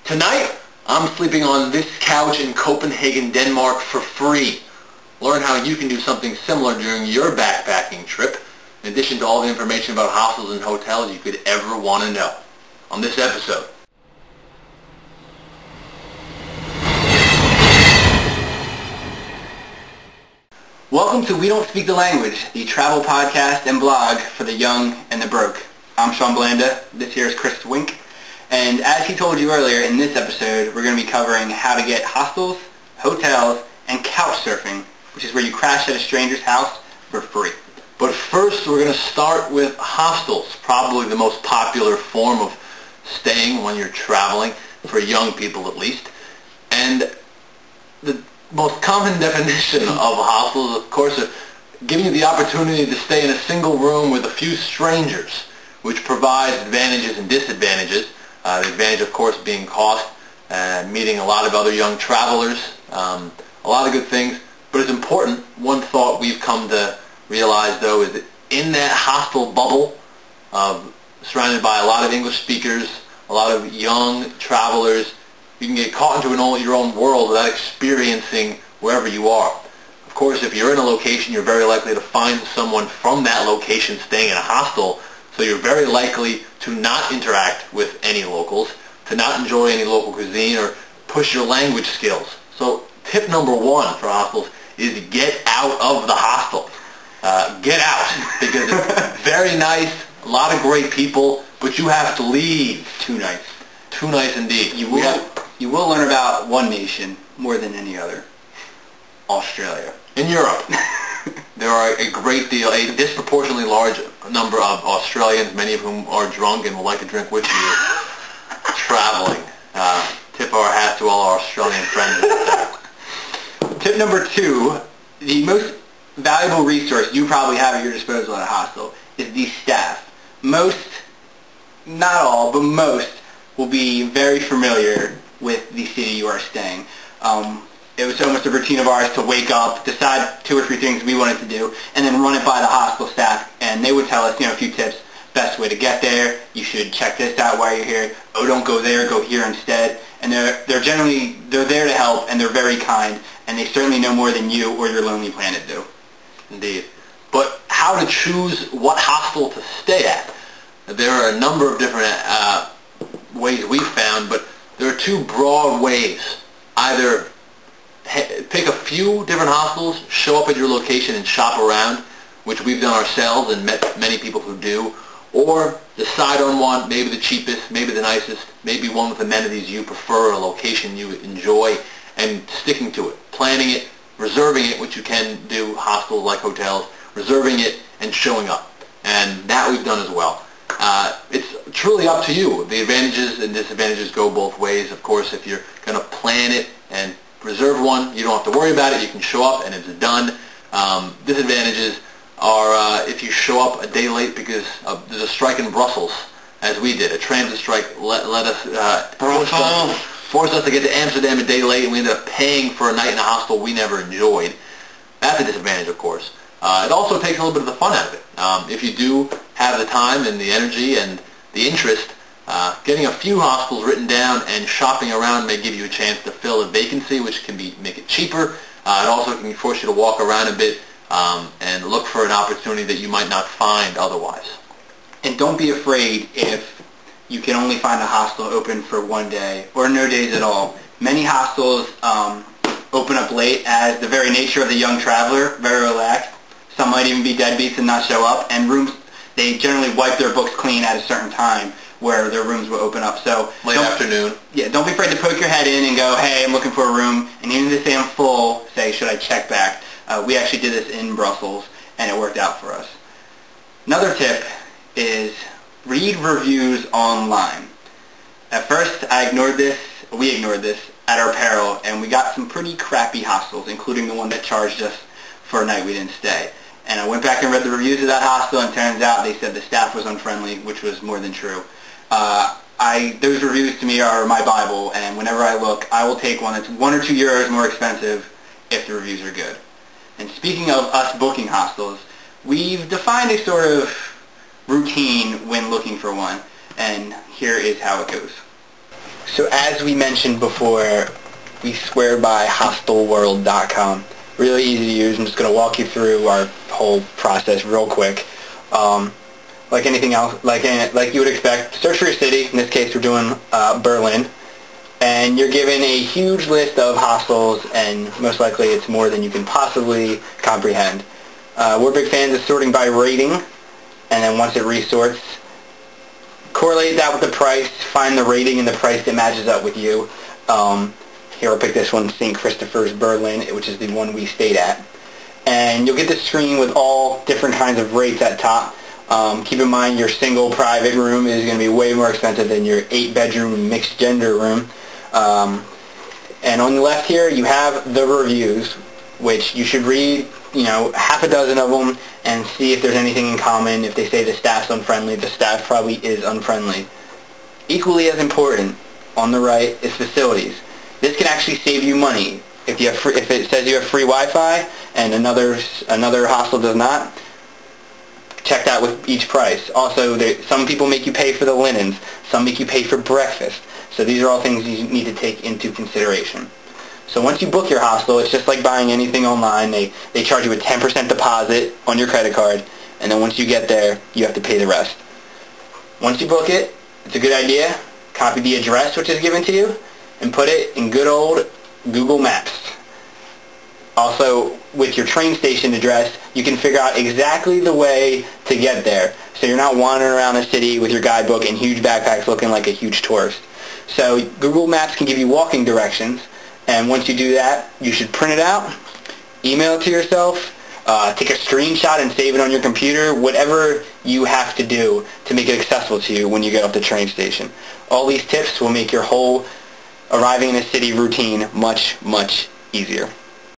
Tonight, I'm sleeping on this couch in Copenhagen, Denmark for free. Learn how you can do something similar during your backpacking trip, in addition to all the information about hostels and hotels you could ever want to know on this episode. Welcome to We Don't Speak the Language, the travel podcast and blog for the young and the broke. I'm Sean Blanda. This here is Chris Wink. And as he told you earlier, in this episode, we're going to be covering how to get hostels, hotels, and couchsurfing, which is where you crash at a stranger's house for free. But first, we're going to start with hostels, probably the most popular form of staying when you're traveling, for young people at least. And the most common definition of hostels, of course, is giving you the opportunity to stay in a single room with a few strangers, which provides advantages and disadvantages. The advantage, of course, being cost, meeting a lot of other young travelers, a lot of good things. But it's important, one thought we've come to realize, though, is that in that hostel bubble, surrounded by a lot of English speakers, a lot of young travelers, you can get caught into your own world without experiencing wherever you are. Of course, if you're in a location, you're very likely to find someone from that location staying in a hostel, so you're very likely to not interact with any locals, to not enjoy any local cuisine, or push your language skills. So tip number one for hostels is get out of the hostel. Get out, because it's very nice, a lot of great people, but you have to leave. Too nice. Too nice indeed. You will learn about one nation more than any other. Australia. In Europe, there are a disproportionately large number of Australians, many of whom are drunk and would like to drink with you, traveling. Tip our hat to all our Australian friends. Tip number two, the most valuable resource you probably have at your disposal at a hostel is the staff. Most, not all, but most, will be very familiar with the city you are staying. It was almost a routine of ours to wake up, decide 2 or 3 things we wanted to do, and then run it by the hostel staff, and they would tell us, a few tips. Best way to get there, you should check this out while you're here. Oh, don't go there, go here instead. And they're there to help, and they're very kind, and they certainly know more than you or your Lonely Planet do. Indeed. But how to choose what hostel to stay at? There are a number of different ways we've found, but there are 2 broad ways. Either pick a few different hostels, show up at your location and shop around, which we've done ourselves and met many people who do, or decide on one, maybe the cheapest, maybe the nicest, maybe one with amenities you prefer, a location you enjoy, and sticking to it, planning it, reserving it, which you can do, hostels like hotels, reserving it and showing up. And that we've done as well. It's truly up to you. The advantages and disadvantages go both ways. Of course, if you're going to plan it and reserve one, you don't have to worry about it. You can show up and it's done. Disadvantages are if you show up a day late because there's a strike in Brussels, as we did. A transit strike forced us to get to Amsterdam a day late, and we ended up paying for a night in a hostel we never enjoyed. That's a disadvantage, of course. It also takes a little bit of the fun out of it. If you do have the time and the energy and the interest, getting a few hostels written down and shopping around may give you a chance to fill a vacancy, which can make it cheaper. It also can force you to walk around a bit and look for an opportunity that you might not find otherwise. And don't be afraid if you can only find a hostel open for one day or no days at all. Many hostels open up late as the very nature of the young traveler, very relaxed. Some might even be deadbeats and not show up, and rooms, they generally wipe their books clean at a certain time where their rooms will open up. So late afternoon. Yeah, don't be afraid to poke your head in and go, hey, I'm looking for a room, and even if they say I'm full, say, should I check back? We actually did this in Brussels, and it worked out for us. Another tip is read reviews online. At first, we ignored this at our peril, and we got some pretty crappy hostels, including the one that charged us for a night we didn't stay. And I went back and read the reviews of that hostel, and turns out they said the staff was unfriendly, which was more than true. Those reviews to me are my Bible, and whenever I look, I will take one that's 1 or 2 euros more expensive if the reviews are good. And speaking of us booking hostels, we've defined a sort of routine when looking for one, and here is how it goes. So as we mentioned before, we swear by hostelworld.com. Really easy to use. I'm just going to walk you through our whole process real quick. Like anything else, like you would expect, search for your city. In this case, we're doing Berlin. And you're given a huge list of hostels, and most likely it's more than you can possibly comprehend. We're big fans of sorting by rating, and then once it resorts, correlate that with the price, find the rating and the price that matches up with you. Here I'll pick this one, St. Christopher's Berlin, which is the one we stayed at. And you'll get the screen with all different kinds of rates at top. Keep in mind your single private room is going to be way more expensive than your 8-bedroom mixed gender room. And on the left here you have the reviews, which you should read, half a dozen of them and see if there's anything in common. If they say the staff's unfriendly, the staff probably is unfriendly. Equally as important, on the right, is facilities. This can actually save you money. If it says you have free Wi-Fi and another hostel does not, check that with each price. Also, some people make you pay for the linens. Some make you pay for breakfast. So these are all things you need to take into consideration. So once you book your hostel, it's just like buying anything online. They charge you a 10% deposit on your credit card, and then once you get there, you have to pay the rest. Once you book it, it's a good idea. Copy the address which is given to you and put it in good old Google Maps. Also, with your train station address, you can figure out exactly the way to get there. So you're not wandering around the city with your guidebook and huge backpacks looking like a huge tourist. So Google Maps can give you walking directions, and once you do that, you should print it out, email it to yourself, take a screenshot and save it on your computer, whatever you have to do to make it accessible to you when you get off the train station. All these tips will make your whole arriving in a city routine much, much easier.